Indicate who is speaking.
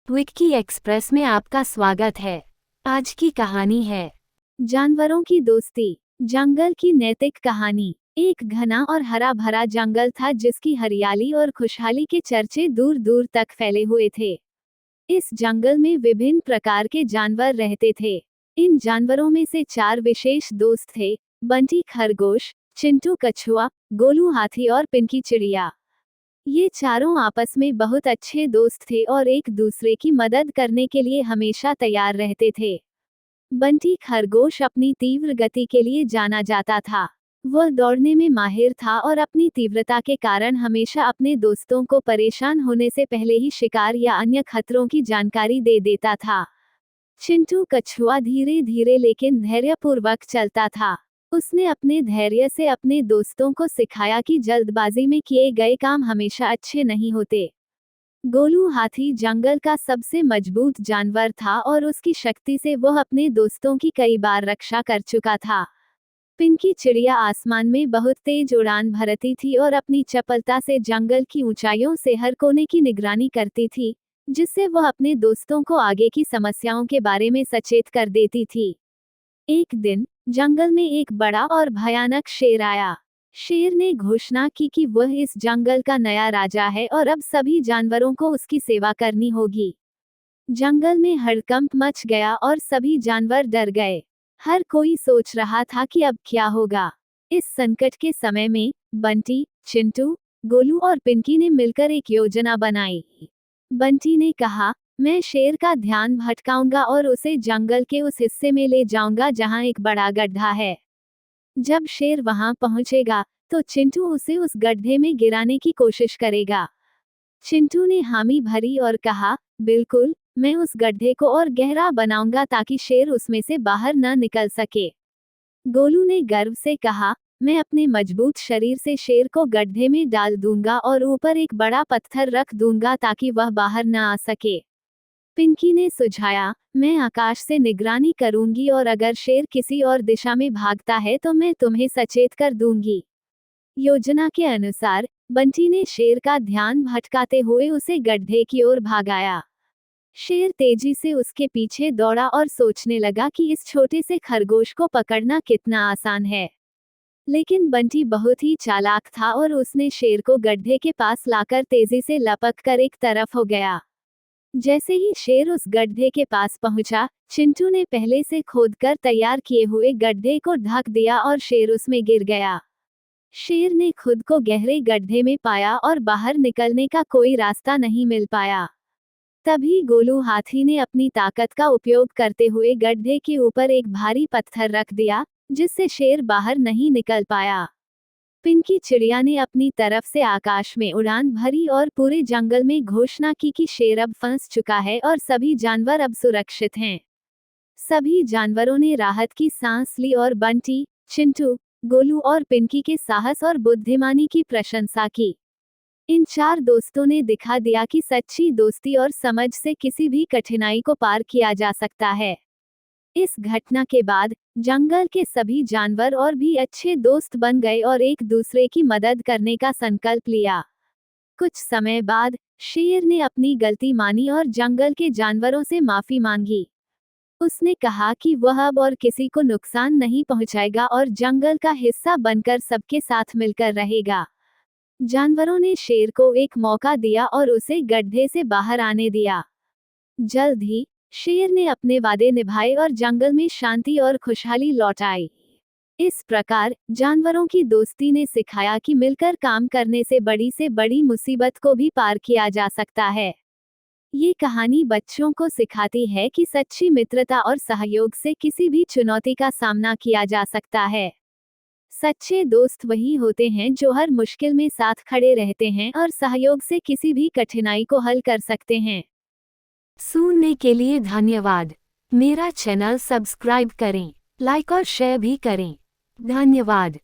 Speaker 1: Vicky express में आपका स्वागत है। आज की कहानी है जानवरों की दोस्ती, जंगल की नैतिक कहानी। एक घना और हरा भरा जंगल था जिसकी हरियाली और खुशहाली के चर्चे दूर दूर तक फैले हुए थे। इस जंगल में विभिन्न प्रकार के जानवर रहते थे। इन जानवरों में से 4 विशेष दोस्त थे: बंटी खरगोश, चिंटू कछुआ, गोलू हाथी और पिंकी चिड़िया। ये चारों आपस में बहुत अच्छे दोस्त थे और एक दूसरे की मदद करने के लिए हमेशा तैयार रहते थे। बंटी खरगोश अपनी तीव्र गति के लिए जाना जाता था। वह दौड़ने में माहिर था और अपनी तीव्रता के कारण हमेशा अपने दोस्तों को परेशान होने से पहले ही शिकार या अन्य खतरों की जानकारी दे देता था। चिंटू कछुआ धीरे धीरे लेकिन धैर्यपूर्वक चलता था। उसने अपने धैर्य से अपने दोस्तों को सिखाया कि जल्दबाजी में किए गए काम हमेशा अच्छे नहीं होते। गोलू हाथी जंगल का सबसे मजबूत जानवर था और उसकी शक्ति से वह अपने दोस्तों की कई बार रक्षा कर चुका था। पिंकी चिड़िया आसमान में बहुत तेज उड़ान भरती थी और अपनी चपलता से जंगल की ऊंचाइयों से हर कोने की निगरानी करती थी, जिससे वह अपने दोस्तों को आगे की समस्याओं के बारे में सचेत कर देती थी। एक दिन जंगल में एक बड़ा और भयानक शेर आया। शेर ने घोषणा की कि वह इस जंगल का नया राजा है और अब सभी जानवरों को उसकी सेवा करनी होगी। जंगल में हड़कंप मच गया और सभी जानवर डर गए। हर कोई सोच रहा था कि अब क्या होगा। इस संकट के समय में बंटी, चिंटू, गोलू और पिंकी ने मिलकर एक योजना बनाई। बंटी ने कहा, मैं शेर का ध्यान भटकाऊंगा और उसे जंगल के उस हिस्से में ले जाऊंगा जहां एक बड़ा गड्ढा है। जब शेर वहां पहुंचेगा तो चिंटू उसे उस गड्ढे में गिराने की कोशिश करेगा। चिंटू ने हामी भरी और कहा, बिल्कुल, मैं उस गड्ढे को और गहरा बनाऊंगा ताकि शेर उसमें से बाहर न निकल सके। गोलू ने गर्व से कहा, मैं अपने मजबूत शरीर से शेर को गड्ढे में डाल दूंगा और ऊपर एक बड़ा पत्थर रख दूंगा ताकि वह बाहर न आ सके। पिंकी ने सुझाया, मैं आकाश से निगरानी करूंगी और अगर शेर किसी और दिशा में भागता है तो मैं तुम्हें सचेत कर दूंगी। योजना के अनुसार बंटी ने शेर का ध्यान भटकाते हुए उसे गड्ढे की ओर भागाया। शेर तेजी से उसके पीछे दौड़ा और सोचने लगा कि इस छोटे से खरगोश को पकड़ना कितना आसान है। लेकिन बंटी बहुत ही चालाक था और उसने शेर को गड्ढे के पास लाकर तेजी से लपक कर एक तरफ हो गया। जैसे ही शेर उस गड्ढे के पास पहुंचा, चिंटू ने पहले से खोदकर तैयार किए हुए गड्ढे को ढक दिया और शेर उसमें गिर गया। शेर ने खुद को गहरे गड्ढे में पाया और बाहर निकलने का कोई रास्ता नहीं मिल पाया। तभी गोलू हाथी ने अपनी ताकत का उपयोग करते हुए गड्ढे के ऊपर एक भारी पत्थर रख दिया, जिससे शेर बाहर नहीं निकल पाया। पिंकी चिड़िया ने अपनी तरफ से आकाश में उड़ान भरी और पूरे जंगल में घोषणा की कि शेर अब फंस चुका है और सभी जानवर अब सुरक्षित हैं। सभी जानवरों ने राहत की सांस ली और बंटी, चिंटू, गोलू और पिंकी के साहस और बुद्धिमानी की प्रशंसा की। इन 4 दोस्तों ने दिखा दिया कि सच्ची दोस्ती और समझ से किसी भी कठिनाई को पार किया जा सकता है। इस घटना के बाद जंगल के सभी जानवर और भी अच्छे दोस्त बन गए और एक दूसरे की मदद करने का संकल्प लिया। कुछ समय बाद शेर ने अपनी गलती मानी और जंगल के जानवरों से माफी मांगी। उसने कहा कि वह अब और किसी को नुकसान नहीं पहुंचाएगा और जंगल का हिस्सा बनकर सबके साथ मिलकर रहेगा। जानवरों ने शेर को एक मौका दिया और उसे गड्ढे से बाहर आने दिया। जल्द ही शेर ने अपने वादे निभाए और जंगल में शांति और खुशहाली लौट आई। इस प्रकार जानवरों की दोस्ती ने सिखाया कि मिलकर काम करने से बड़ी मुसीबत को भी पार किया जा सकता है। ये कहानी बच्चों को सिखाती है कि सच्ची मित्रता और सहयोग से किसी भी चुनौती का सामना किया जा सकता है। सच्चे दोस्त वही होते हैं जो हर मुश्किल में साथ खड़े रहते हैं और सहयोग से किसी भी कठिनाई को हल कर सकते हैं। सुनने के लिए धन्यवाद। मेरा चैनल सब्सक्राइब करें, लाइक और शेयर भी करें। धन्यवाद।